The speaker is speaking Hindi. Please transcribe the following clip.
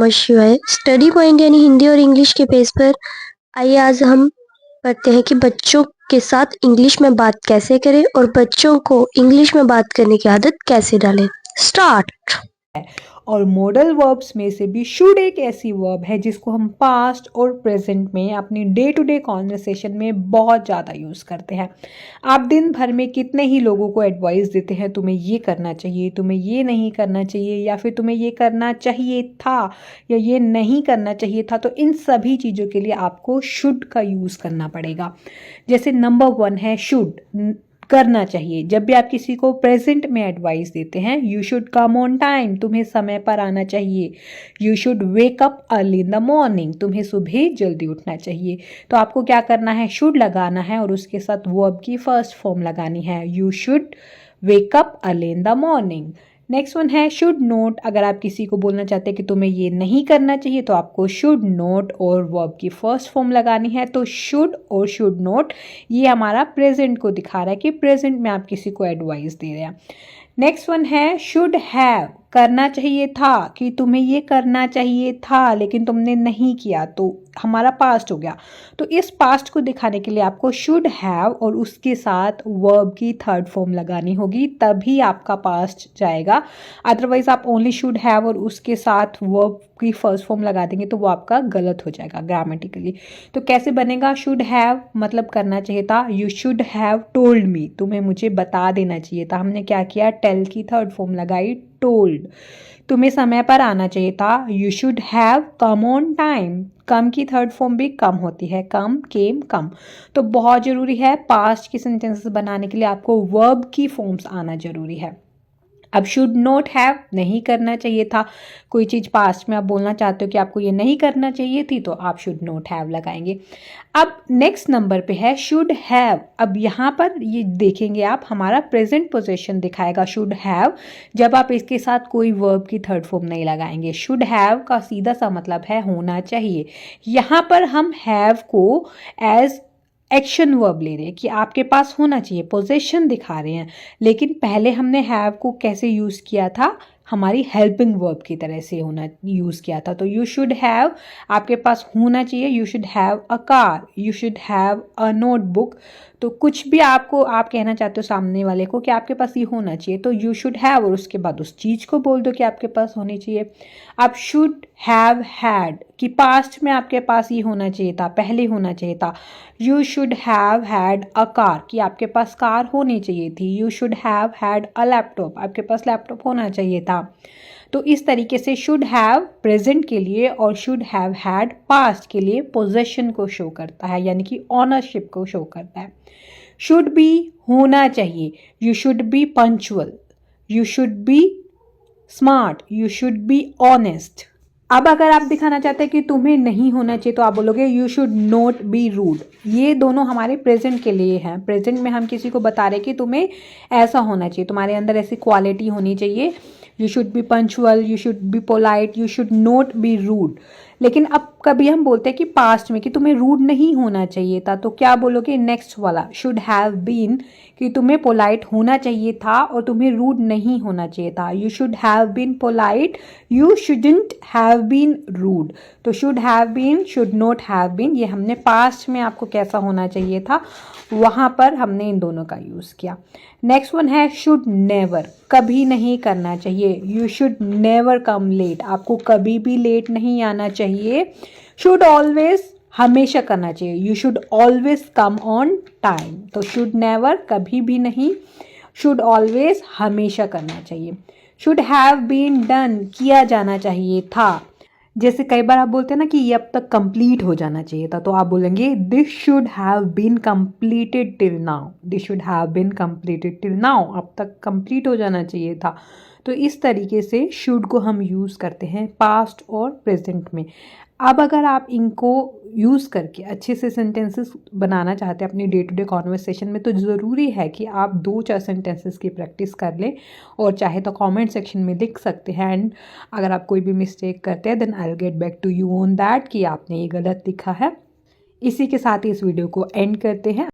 नमः शिवाय। स्टडी पॉइंट यानी हिंदी और इंग्लिश के पेज पर आइए आज हम पढ़ते हैं कि बच्चों के साथ इंग्लिश में बात कैसे करें और बच्चों को इंग्लिश में बात करने की आदत कैसे डालें। स्टार्ट। और मॉडल वर्ब्स में से भी शुड एक ऐसी वर्ब है जिसको हम पास्ट और प्रेजेंट में अपनी डे टू डे कॉन्वर्सेशन में बहुत ज़्यादा यूज़ करते हैं। आप दिन भर में कितने ही लोगों को एडवाइस देते हैं, तुम्हें ये करना चाहिए, तुम्हें ये नहीं करना चाहिए, या फिर तुम्हें ये करना चाहिए था या ये नहीं करना चाहिए था। तो इन सभी चीज़ों के लिए आपको शुड का यूज़ करना पड़ेगा। जैसे नंबर 1 है शुड, करना चाहिए। जब भी आप किसी को प्रेजेंट में एडवाइस देते हैं, you should come on time, तुम्हें समय पर आना चाहिए। You should wake up early in the morning, तुम्हें सुबह जल्दी उठना चाहिए। तो आपको क्या करना है, शुड लगाना है और उसके साथ वर्ब की फर्स्ट फॉर्म लगानी है, you should wake up early in the morning. Next one है शुड नोट। अगर आप किसी को बोलना चाहते हैं कि तुम्हें ये नहीं करना चाहिए, तो आपको शुड नोट और वर्ब की फर्स्ट फॉर्म लगानी है। तो शुड और शुड नोट ये हमारा प्रेजेंट को दिखा रहा है कि प्रेजेंट में आप किसी को एडवाइस दे रहे हैं। नेक्स्ट वन है शुड हैव, करना चाहिए था, कि तुम्हें ये करना चाहिए था लेकिन तुमने नहीं किया, तो हमारा पास्ट हो गया। तो इस पास्ट को दिखाने के लिए आपको शुड हैव और उसके साथ वर्ब की थर्ड फॉर्म लगानी होगी, तभी आपका पास्ट जाएगा। अदरवाइज आप ओनली शुड हैव और उसके साथ वर्ब की फर्स्ट फॉर्म लगा देंगे तो वो आपका गलत हो जाएगा ग्रामेटिकली। तो कैसे बनेगा, शुड हैव मतलब करना चाहिए था, you should have told me, तुम्हें मुझे बता देना चाहिए था। हमने क्या किया, टेल की थर्ड फॉर्म लगाई, टोल्ड। तुम्हें समय पर आना चाहिए था, you should have come on time. Come की थर्ड फॉर्म भी कम होती है, कम, केम, कम। तो बहुत ज़रूरी है पास्ट की सेंटेंसेस बनाने के लिए आपको वर्ब की फॉर्म्स आना ज़रूरी है। अब शुड नॉट हैव, नहीं करना चाहिए था। कोई चीज़ पास्ट में आप बोलना चाहते हो कि आपको ये नहीं करना चाहिए थी, तो आप शुड नॉट हैव लगाएंगे। अब नेक्स्ट नंबर पे है शुड हैव। अब यहाँ पर ये देखेंगे आप, हमारा प्रेजेंट पोजीशन दिखाएगा शुड हैव, जब आप इसके साथ कोई वर्ब की थर्ड फॉर्म नहीं लगाएंगे। शुड हैव का सीधा सा मतलब है होना चाहिए। यहाँ पर हम हैव को एज एक्शन वर्ब ले रहे हैं कि आपके पास होना चाहिए, पोजेशन दिखा रहे हैं। लेकिन पहले हमने हैव को कैसे यूज़ किया था, हमारी हेल्पिंग वर्ब की तरह से होना यूज़ किया था। तो यू शुड हैव, आपके पास होना चाहिए, you should have a car, you should have a notebook. तो कुछ भी आपको आप कहना चाहते हो सामने वाले को कि आपके पास ये होना चाहिए, तो यू शुड हैव और उसके बाद उस चीज़ को बोल दो कि आपके पास होनी चाहिए। आप शुड हैव हैड कि पास्ट में आपके पास ये होना चाहिए था, पहले होना चाहिए था। You should have had a car कि आपके पास कार होनी चाहिए थी। You should have had a laptop, आपके पास लैपटॉप होना चाहिए था। तो इस तरीके से शुड हैव प्रेजेंट के लिए और शुड हैव हैड पास्ट के लिए पोजेशन को शो करता है, यानी कि ऑनरशिप को शो करता है। शुड बी होना चाहिए, you should be punctual, you should B smart, you should be honest. अब अगर आप दिखाना चाहते हैं कि तुम्हें नहीं होना चाहिए, तो आप बोलोगे you should not be rude. ये दोनों हमारे प्रेजेंट के लिए हैं। प्रेजेंट में हम किसी को बता रहे कि तुम्हें ऐसा होना चाहिए, तुम्हारे अंदर ऐसी क्वालिटी होनी चाहिए। You should be punctual, you should be polite, you should not be rude. लेकिन अब कभी हम बोलते हैं कि पास्ट में कि तुम्हें रूड नहीं होना चाहिए था, तो क्या बोलोगे, नेक्स्ट वाला शुड हैव बीन कि तुम्हें पोलाइट होना चाहिए था और तुम्हें रूड नहीं होना चाहिए था। You should have been polite, you shouldn't have been rude. तो should have been, should not have been, ये हमने पास्ट में आपको कैसा होना चाहिए था वहाँ पर हमने इन दोनों का यूज़ किया। नेक्स्ट वन है शुड नेवर, कभी नहीं करना चाहिए। You should never come late, आपको कभी भी लेट नहीं आना चाहिए। शुड ऑलवेज, हमेशा करना चाहिए। You should always come on time. तो शुड नेवर कभी भी नहीं, शुड ऑलवेज हमेशा करना चाहिए। शुड हैव बीन डन, किया जाना चाहिए था। जैसे कई बार आप बोलते हैं ना कि ये अब तक कंप्लीट हो जाना चाहिए था, तो आप बोलेंगे this should have been completed till now, this should have been completed till now, अब तक कंप्लीट हो जाना चाहिए था। तो इस तरीके से शुड को हम यूज़ करते हैं पास्ट और प्रेजेंट में। अब अगर आप इनको यूज़ करके अच्छे से सेंटेंसेस बनाना चाहते हैं अपनी डे टू डे कॉन्वर्सेशन में, तो ज़रूरी है कि आप 2-4 सेंटेंसेस की प्रैक्टिस कर लें, और चाहे तो कमेंट सेक्शन में लिख सकते हैं। एंड अगर आप कोई भी मिस्टेक करते हैं, then I will get back to you on that कि आपने ये गलत लिखा है। इसी के साथ ही इस वीडियो को एंड करते हैं।